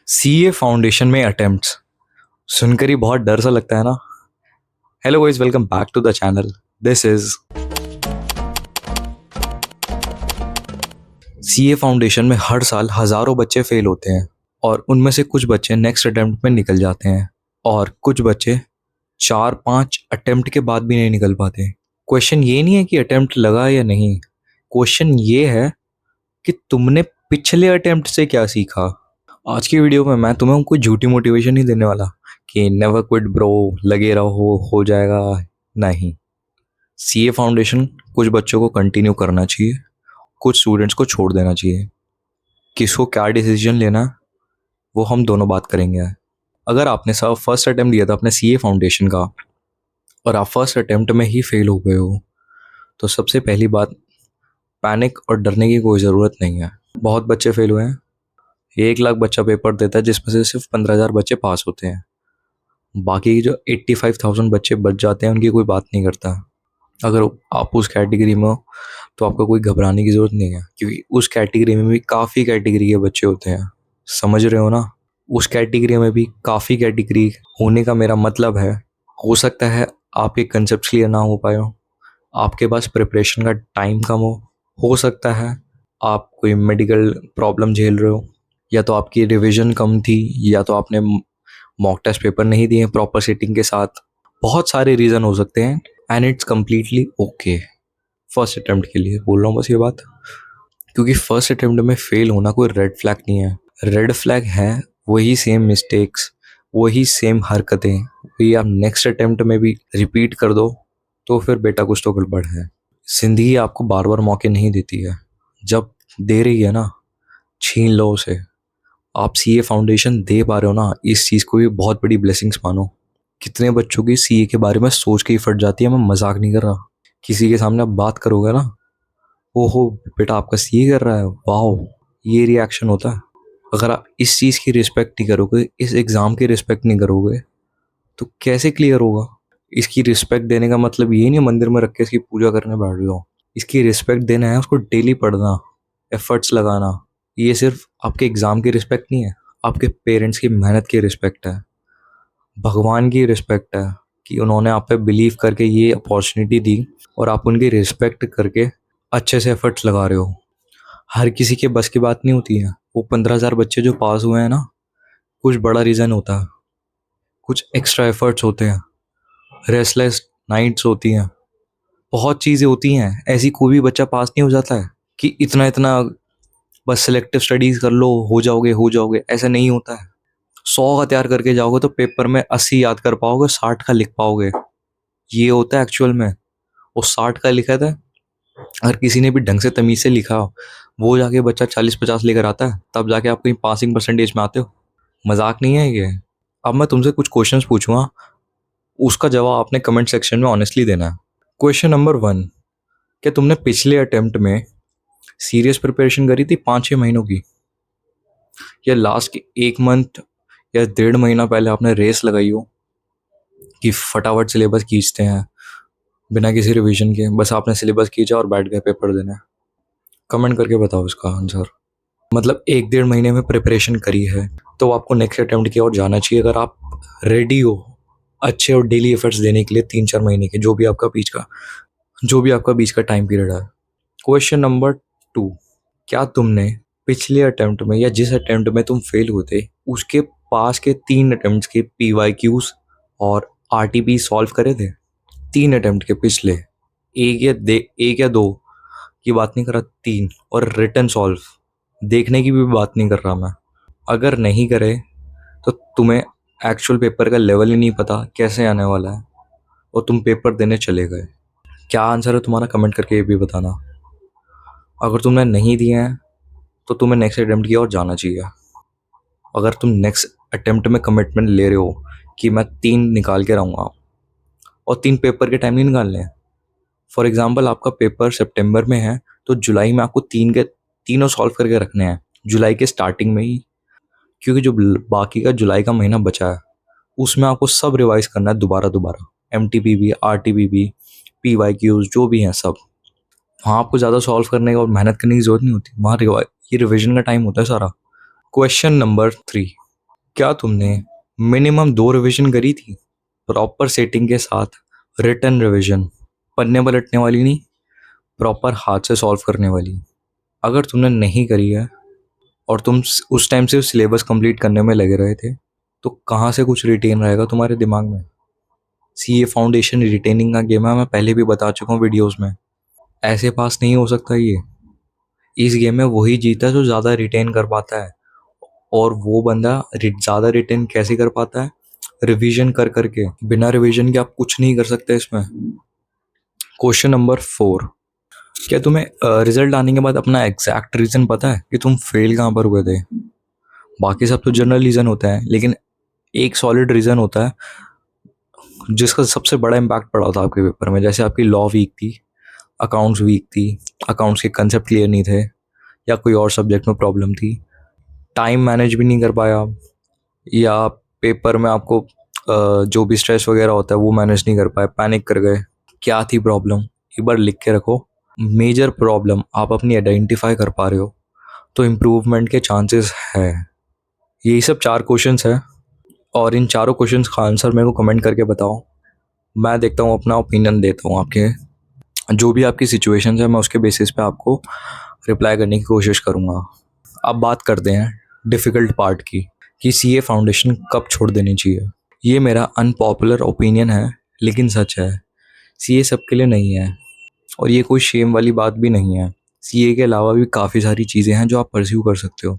CA foundation में attempts सुनकर ही बहुत डर सा लगता है ना। Hello guys, welcome back to the channel. This is CA foundation में हर साल हजारों बच्चे फेल होते हैं और उनमें से कुछ बच्चे नेक्स्ट अटेम्प्ट में निकल जाते हैं और कुछ बच्चे 4-5 अटेम्प्ट के बाद भी नहीं निकल पाते। क्वेश्चन ये नहीं है कि अटेम्प्ट लगा या नहीं, क्वेश्चन ये है कि तुमने पिछले अटेम्प्ट से क्या सीखा। आज की वीडियो में मैं तुम्हें कोई झूठी मोटिवेशन नहीं देने वाला कि नेवर क्विट ब्रो, लगे रहो, हो जाएगा। नहीं, सीए फाउंडेशन कुछ बच्चों को कंटिन्यू करना चाहिए, कुछ स्टूडेंट्स को छोड़ देना चाहिए। किसको क्या डिसीजन लेना है वो हम दोनों बात करेंगे। अगर आपने सब फर्स्ट अटेम्प्ट दिया था अपने सीए फाउंडेशन का और आप फर्स्ट अटेम्प्ट में ही फेल हो गए हो तो सबसे पहली बात, पैनिक और डरने की कोई ज़रूरत नहीं है। बहुत बच्चे फेल हुए हैं, 1 लाख बच्चा पेपर देता है जिसमें से सिर्फ 15,000 बच्चे पास होते हैं। बाकी जो 85,000 बच्चे बच जाते हैं उनकी कोई बात नहीं करता। अगर आप उस कैटेगरी में हो तो आपको कोई घबराने की ज़रूरत नहीं है, क्योंकि उस कैटेगरी में भी काफ़ी कैटेगरी के बच्चे होते हैं। समझ रहे हो ना? उस कैटेगरी में भी काफ़ी कैटेगरी होने का मेरा मतलब है, हो सकता है आपके कंसेप्ट क्लियर ना हो पाए हो, आपके पास प्रिपरेशन का टाइम कम हो सकता है आप कोई मेडिकल प्रॉब्लम झेल रहे हो, या तो आपकी रिवीजन कम थी, या तो आपने मॉक टेस्ट पेपर नहीं दिए प्रॉपर सेटिंग के साथ। बहुत सारे रीज़न हो सकते हैं and it's completely okay. First attempt के लिए बोल रहा हूँ बस ये बात, क्योंकि फर्स्ट अटेम्प्ट में फेल होना कोई रेड फ्लैग नहीं है। रेड फ्लैग है वही सेम मिस्टेक्स, वही सेम हरकतें, वही आप नेक्स्ट अटेम्प्ट में भी रिपीट कर दो तो फिर बेटा कुछ तो गड़बड़ है। जिंदगी आपको बार बार मौके नहीं देती है, जब दे रही है ना छीन लो उसे। आप सीए फाउंडेशन दे पा रहे हो ना, इस चीज़ को भी बहुत बड़ी ब्लेसिंग्स मानो। कितने बच्चों की सीए के बारे में सोच के ही फट जाती है, मैं मजाक नहीं कर रहा। किसी के सामने आप बात करोगे ना, ओहो बेटा आपका सीए कर रहा है, वाह, ये रिएक्शन होता है। अगर आप इस चीज़ की रिस्पेक्ट नहीं करोगे, इस एग्ज़ाम की रिस्पेक्ट नहीं करोगे तो कैसे क्लियर होगा। इसकी रिस्पेक्ट देने का मतलब ये नहीं मंदिर में रख के इसकी पूजा करने बैठ जाओ। इसकी रिस्पेक्ट देना है उसको डेली पढ़ना, एफर्ट्स लगाना। ये सिर्फ आपके एग्ज़ाम की रिस्पेक्ट नहीं है, आपके पेरेंट्स की मेहनत की रिस्पेक्ट है, भगवान की रिस्पेक्ट है कि उन्होंने आप पे बिलीव करके ये अपॉर्चुनिटी दी और आप उनकी रिस्पेक्ट करके अच्छे से एफर्ट्स लगा रहे हो। हर किसी के बस की बात नहीं होती है। वो 15,000 बच्चे जो पास हुए हैं ना, कुछ बड़ा रीज़न होता है, कुछ एक्स्ट्रा एफर्ट्स होते हैं, रेस्टलेस नाइट्स होती हैं, बहुत चीज़ें होती हैं। ऐसी कोई भी बच्चा पास नहीं हो जाता है कि इतना इतना बस सिलेक्टिव स्टडीज़ कर लो हो जाओगे, ऐसा नहीं होता है। 100 का तैयार करके जाओगे तो पेपर में 80 याद कर पाओगे, 60 का लिख पाओगे। ये होता है एक्चुअल में। वो 60 का लिखा था, अगर किसी ने भी ढंग से तमीज़ से लिखा हो, वो जाके बच्चा 40-50 लेकर आता है, तब जाके आप कहीं पासिंग परसेंटेज में आते हो। मजाक नहीं है ये। अब मैं तुमसे कुछ क्वेश्चंस पूछूंगा, उसका जवाब आपने कमेंट सेक्शन में ऑनेस्टली देना है। क्वेश्चन नंबर 1, क्या तुमने पिछले अटेम्प्ट में सीरियस प्रिपरेशन करी थी 5-6 महीनों की, या लास्ट के 1 मंथ या 1.5 महीना पहले आपने रेस लगाई हो कि फटाफट सिलेबस खींचते हैं बिना किसी रिवीजन के, बस आपने सिलेबस खींचा और बैठ गए पेपर देने। कमेंट करके बताओ इसका आंसर। मतलब 1-1.5 महीने में प्रिपरेशन करी है तो आपको नेक्स्ट अटेम्प्ट की ओर जाना चाहिए, अगर आप रेडी हो अच्छे और डेली एफर्ट्स देने के लिए 3-4 महीने के, जो भी आपका बीच का टाइम पीरियड है। क्वेश्चन नंबर 2, क्या तुमने पिछले अटेम्प्ट में या जिस अटेम्प्ट में तुम फेल हुए थे उसके पास के 3 अटेम्प्ट के PYQs और RTP सॉल्व करे थे? 3 अटेम्प्ट के पिछले, एक या दो की बात नहीं कर रहा, 3, और रिटन सॉल्व देखने की भी बात नहीं कर रहा मैं। अगर नहीं करे तो तुम्हें एक्चुअल पेपर का लेवल ही नहीं पता कैसे आने वाला है और तुम पेपर देने चले गए। क्या आंसर है तुम्हारा, कमेंट करके ये भी बताना। अगर तुमने नहीं दिए हैं तो तुम्हें नेक्स्ट अटेम्प्ट की ओर जाना चाहिए। अगर तुम नेक्स्ट अटेम्प्ट में कमिटमेंट ले रहे हो कि मैं 3 निकाल के रहूँगा, और 3 पेपर के टाइम नहीं निकालने हैं। फॉर एग्जाम्पल आपका पेपर सितंबर में है तो जुलाई में आपको तीनों सॉल्व करके रखने हैं, जुलाई के स्टार्टिंग में ही, क्योंकि जो बाकी का जुलाई का महीना बचा है उसमें आपको सब रिवाइज करना है दोबारा दोबारा। MTP, RTP, PYQs जो भी हैं सब, वहाँ आपको ज़्यादा सॉल्व करने और मेहनत करने की जरूरत नहीं होती, वहाँ ये रिविजन का टाइम होता है सारा। क्वेश्चन नंबर 3, क्या तुमने मिनिमम 2 रिवीजन करी थी प्रॉपर सेटिंग के साथ? रिटन रिवीजन, पन्ने पलटने वाली नहीं, प्रॉपर हाथ से सॉल्व करने वाली। अगर तुमने नहीं करी है और तुम उस टाइम से सिलेबस कंप्लीट करने में लगे रहे थे, तो कहाँ से कुछ रिटेन रहेगा तुम्हारे दिमाग में? सीए फाउंडेशन रिटेनिंग का गेम है, मैं पहले भी बता चुका हूँ वीडियोस में। ऐसे पास नहीं हो सकता ये। इस गेम में वही जीता है जो ज़्यादा रिटेन कर पाता है, और वो बंदा ज़्यादा रिटेन कैसे कर पाता है? रिवीजन कर करके। बिना रिवीजन के आप कुछ नहीं कर सकते इसमें। क्वेश्चन नंबर 4, क्या तुम्हें रिजल्ट आने के बाद अपना एग्जैक्ट रीज़न पता है कि तुम फेल कहाँ पर हुए थे? बाकी सब तो जनरल रीज़न होता है, लेकिन एक सॉलिड रीज़न होता है जिसका सबसे बड़ा इम्पैक्ट पड़ा था आपके पेपर में। जैसे आपकी लॉ वीक थी, अकाउंट्स वीक थी, अकाउंट्स के कंसेप्ट क्लियर नहीं थे, या कोई और सब्जेक्ट में प्रॉब्लम थी, टाइम मैनेज भी नहीं कर पाया, या पेपर में आपको जो भी स्ट्रेस वगैरह होता है वो मैनेज नहीं कर पाए, पैनिक कर गए। क्या थी प्रॉब्लम? एक बार लिख के रखो। मेजर प्रॉब्लम आप अपनी आइडेंटिफाई कर पा रहे हो तो इम्प्रूवमेंट के चांसेस है। यही सब 4 क्वेश्चंस है, और इन चारों क्वेश्चंस का आंसर मेरे को कमेंट करके बताओ। मैं देखता हूँ, अपना ओपिनियन देता हूँ। आपके जो भी आपकी सिचुएशन है मैं उसके बेसिस पे आपको रिप्लाई करने की कोशिश करूँगा। अब बात करते हैं डिफ़िकल्ट पार्ट की, कि सीए फाउंडेशन कब छोड़ देनी चाहिए। ये मेरा अनपॉपुलर ओपिनियन है, लेकिन सच है। सीए सबके लिए नहीं है, और ये कोई शेम वाली बात भी नहीं है। सीए के अलावा भी काफ़ी सारी चीज़ें हैं जो आप परस्यू कर सकते हो।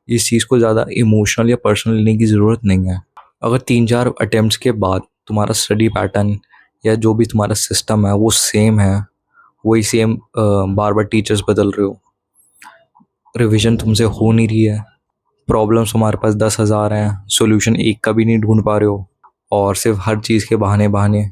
इस चीज़ को ज़्यादा इमोशनल या पर्सनल लेने की ज़रूरत नहीं है। अगर 3-4 अटेम्प्ट्स के बाद तुम्हारा स्टडी पैटर्न या जो भी तुम्हारा सिस्टम है वो सेम है, वही सेम बार बार टीचर्स बदल रहे हो, रिवीजन तुमसे हो नहीं रही है, प्रॉब्लम्स तुम्हारे पास 10,000 हैं, सॉल्यूशन एक का भी नहीं ढूंढ पा रहे हो, और सिर्फ हर चीज़ के बहाने बहाने,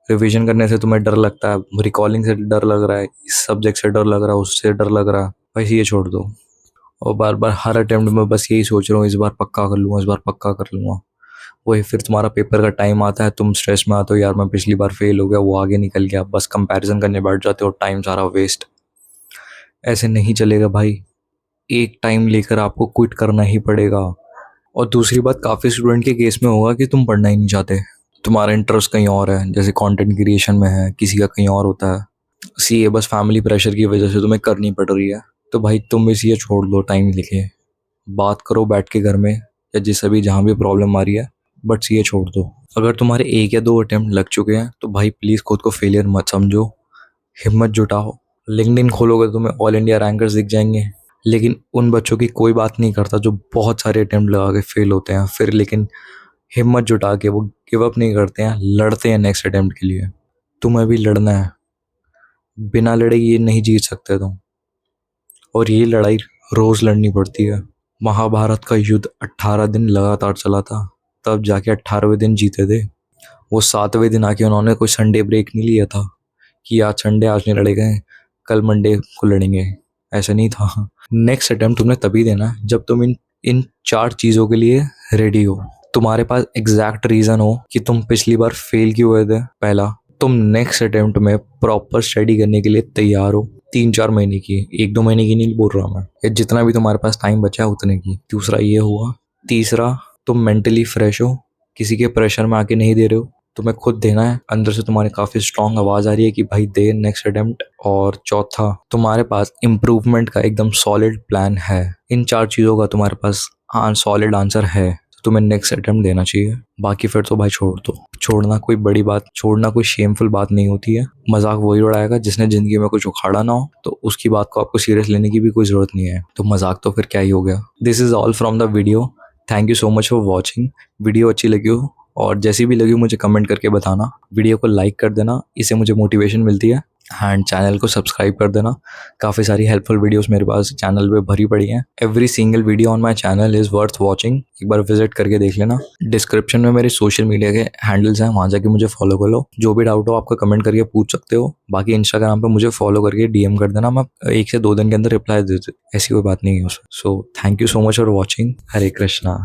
रिवीजन करने से तुम्हें डर लगता है, रिकॉलिंग से डर लग रहा है, इस सब्जेक्ट से डर लग रहा है, उससे डर लग रहा है, बस ये छोड़ दो। और बार बार हर अटेम्प्ट में बस यही सोच रहा हूँ, इस बार पक्का कर लूँगा, इस बार पक्का कर लूँगा। वही फिर तुम्हारा पेपर का टाइम आता है, तुम स्ट्रेस में आते हो, यार मैं पिछली बार फेल हो गया, वो आगे निकल गया, बस कंपैरिजन करने बैठ जाते हो, टाइम सारा वेस्ट। ऐसे नहीं चलेगा भाई। एक टाइम लेकर आपको क्विट करना ही पड़ेगा। और दूसरी बात, काफ़ी स्टूडेंट के केस में होगा कि तुम पढ़ना ही नहीं चाहते, तुम्हारा इंटरेस्ट कहीं और है, जैसे कंटेंट क्रिएशन में है, किसी का कहीं और होता है। सीए बस फैमिली प्रेशर की वजह से तुम्हें करनी पड़ रही है, तो भाई तुम इस ये छोड़ दो। टाइम लेके बात करो बैठ के घर में, या जिससे भी जहाँ भी प्रॉब्लम आ रही है, बट सीए छोड़ दो। अगर तुम्हारे 1 या 2 अटेम्प्ट लग चुके हैं तो भाई प्लीज़ खुद को फेलियर मत समझो, हिम्मत जुटाओ। लिंक्डइन खोलोगे तो तुम्हें ऑल इंडिया रैंकर्स दिख जाएंगे, लेकिन उन बच्चों की कोई बात नहीं करता जो बहुत सारे अटेम्प्ट लगा के फेल होते हैं, फिर लेकिन हिम्मत जुटा के वो गिव अप नहीं करते हैं, लड़ते हैं नेक्स्ट अटेम्प्ट के लिए। तुम्हें भी लड़ना है, बिना लड़े ये नहीं जीत सकते तुम, और ये लड़ाई रोज़ लड़नी पड़ती है। महाभारत का युद्ध 18 दिन लगातार चला था, तब जाके 18वें दिन जीते थे। वो 7वें दिन आके उन्होंने कोई संडे ब्रेक नहीं लिया था कि आज संडे, आज नहीं लड़े गए, कल मंडे को लड़ेंगे। ऐसा नहीं था। नेक्स्ट अटेम्प्ट तुमने तभी देना है जब तुम इन 4 चीज़ों के लिए रेडी हो। तुम्हारे पास एग्जैक्ट रीज़न हो कि तुम पिछली बार फेल क्यों हुए थे। पहला, तुम नेक्स्ट अटेम्प्ट में प्रॉपर स्टडी करने के लिए तैयार हो, 3-4 महीने की, 1-2 महीने की नहीं बोल रहा मैं, या जितना भी तुम्हारे पास टाइम बचा है उतने की। दूसरा ये हुआ। तीसरा, तुम मेंटली फ्रेश हो, किसी के प्रेशर में आके नहीं दे रहे हो, तुम्हें खुद देना है, अंदर से तुम्हारे काफ़ी स्ट्रांग आवाज़ आ रही है कि भाई दे नेक्स्ट अटेम्प्ट। और चौथा, तुम्हारे पास इम्प्रूवमेंट का एकदम सॉलिड प्लान है। इन 4 चीज़ों का तुम्हारे पास सॉलिड आंसर है, तो तुम्हें नेक्स्ट अटेम्प्ट देना चाहिए। बाकी फिर तो भाई छोड़ दो। छोड़ना कोई बड़ी बात, छोड़ना कोई शेमफुल बात नहीं होती है। मजाक वही उड़ाएगा जिसने ज़िंदगी में कुछ उखाड़ा ना हो, तो उसकी बात को आपको सीरियस लेने की भी कोई ज़रूरत नहीं है। तो मजाक तो फिर क्या ही हो गया। This is all from the video. Thank you so much for watching. Video अच्छी लगी हो और जैसी भी लगी मुझे कमेंट करके बताना। वीडियो को लाइक कर देना, इससे मुझे मोटिवेशन मिलती है। एंड चैनल को सब्सक्राइब कर देना। काफ़ी सारी हेल्पफुल वीडियोस मेरे पास चैनल पे भरी पड़ी हैं। Every single video on my channel is worth watching. एक बार विजिट करके देख लेना। डिस्क्रिप्शन में मेरे सोशल मीडिया के हैंडल्स हैं, वहाँ जाके मुझे फॉलो कर लो। जो भी डाउट हो आपको कमेंट करके पूछ सकते हो। बाकी इंस्टाग्राम पे मुझे फॉलो करके डीएम कर देना, मैं 1 से 2 दिन के अंदर रिप्लाई दे दूँ, ऐसी कोई बात नहीं है उसमें। So thank you so much for watching. Hare Krishna.